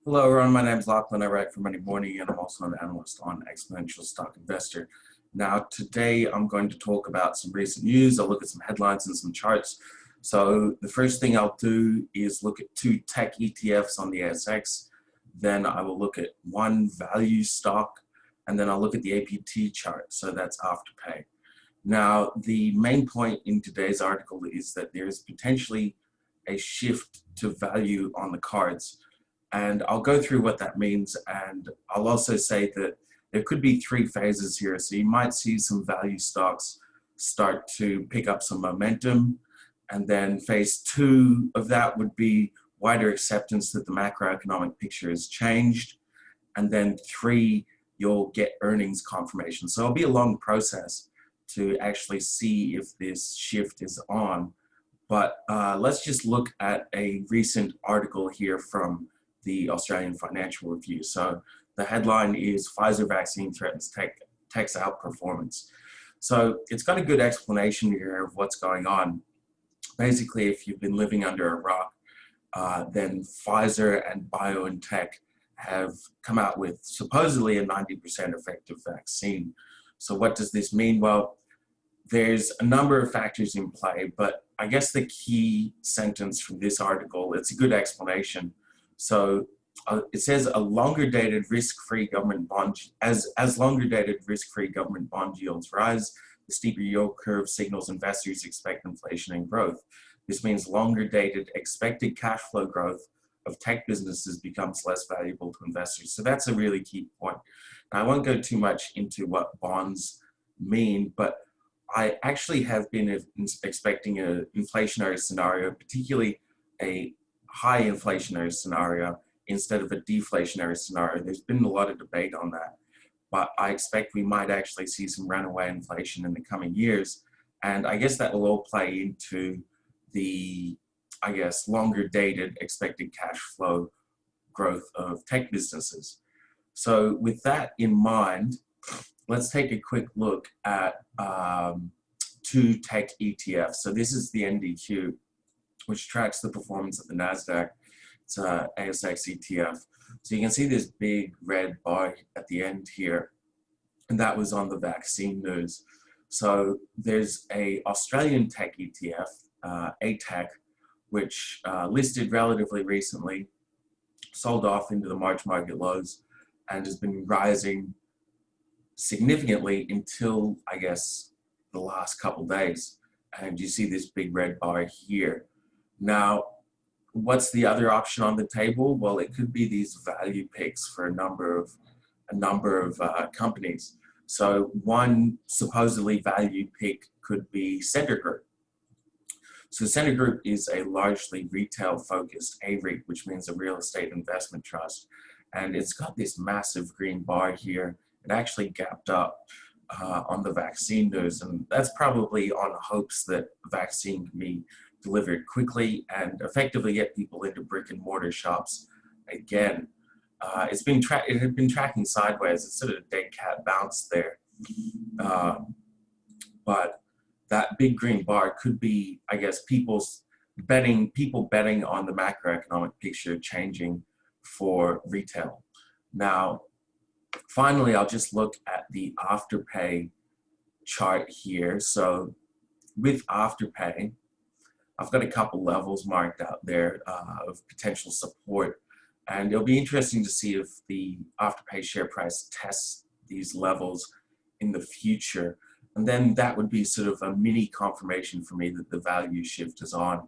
Hello everyone, my name is Lachlann. I write for Monday Morning and I'm also an analyst on Exponential Stock Investor. Now today I'm going to talk about some recent news. I'll look at some headlines and some charts. So the first thing I'll do is look at two tech ETFs on the ASX. Then I will look at one value stock and then I'll look at the APT chart. So that's Afterpay. Now the main point in today's article is that there is potentially a shift to value on the cards. And I'll go through what that means, and I'll also say that there could be three phases here. So you might see some value stocks start to pick up some momentum, and then phase two of that would be wider acceptance that the macroeconomic picture has changed, and then three, you'll get earnings confirmation. So it'll be a long process to actually see if this shift is on. But let's just look at a recent article here from the Australian Financial Review. So the headline is Pfizer vaccine threatens tech's outperformance. So it's got a good explanation here of what's going on. Basically, if you've been living under a rock, then Pfizer and BioNTech have come out with supposedly a 90% effective vaccine. So what does this mean? Well, there's a number of factors in play, but I guess the key sentence from this article, it's a good explanation. So it says a longer dated risk-free government bond, as longer dated risk-free government bond yields rise, the steeper yield curve signals investors expect inflation and growth. This means longer dated expected cash flow growth of tech businesses becomes less valuable to investors. So that's a really key point. Now, I won't go too much into what bonds mean, but I actually have been expecting an inflationary scenario, particularly a high inflationary scenario instead of a deflationary scenario. There's been a lot of debate on that, but I expect we might actually see some runaway inflation in the coming years. And I guess that will all play into the, longer dated expected cash flow growth of tech businesses. So with that in mind, let's take a quick look at two tech ETFs. So this is the NDQ, which tracks the performance of the NASDAQ. It's a ASX ETF. So you can see this big red bar at the end here, and that was on the vaccine news. So there's a Australian tech ETF, ATEC, which listed relatively recently, sold off into the March market lows, and has been rising significantly until, I guess, the last couple days. And you see this big red bar here. Now, what's the other option on the table? Well, it could be these value picks for a number of companies. So one supposedly value pick could be Centre Group. So Centre Group is a largely retail-focused AREIT, which means a real estate investment trust. And it's got this massive green bar here. It actually gapped up on the vaccine news, and that's probably on hopes that the vaccine can be delivered quickly and effectively get people into brick and mortar shops again. It had been tracking sideways. It's sort of a dead cat bounce there, but that big green bar could be, I guess, people betting on the macroeconomic picture changing for retail. Now, finally, I'll just look at the Afterpay chart here. So with Afterpay, I've got a couple levels marked out there of potential support. And it'll be interesting to see if the Afterpay share price tests these levels in the future. And then that would be sort of a mini confirmation for me that the value shift is on.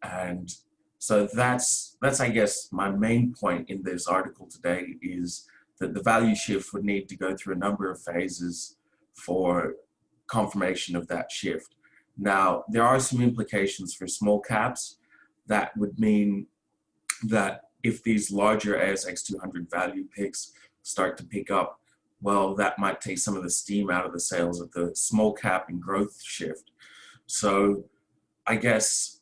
And so that's I guess, my main point in this article today is that the value shift would need to go through a number of phases for confirmation of that shift. Now, there are some implications for small caps. That would mean that if these larger ASX 200 value picks start to pick up, well, that might take some of the steam out of the sails of the small cap and growth shift. So I guess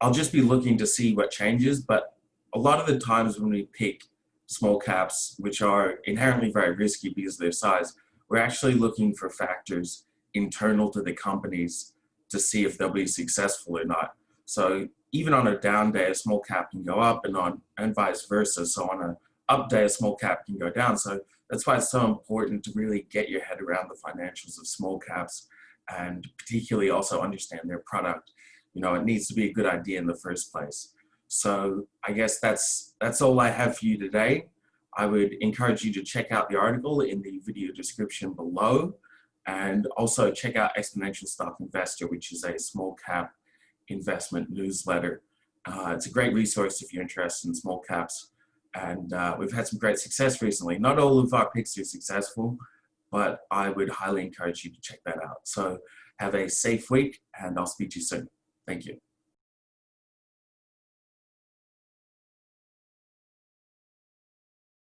I'll just be looking to see what changes, but a lot of the times when we pick small caps, which are inherently very risky because of their size, we're actually looking for factors internal to the companies to see if they'll be successful or not. So even on a down day, a small cap can go up, and vice versa. So on a up day, a small cap can go down. So that's why it's so important to really get your head around the financials of small caps, and particularly also understand their product. You know, it needs to be a good idea in the first place. So I guess that's all I have for you today. I would encourage you to check out the article in the video description below, and also check out Exponential Stock Investor, which is a small cap investment newsletter. It's a great resource if you're interested in small caps, and we've had some great success recently. Not all of our picks are successful, but I would highly encourage you to check that out. So have a safe week, and I'll speak to you soon. Thank you.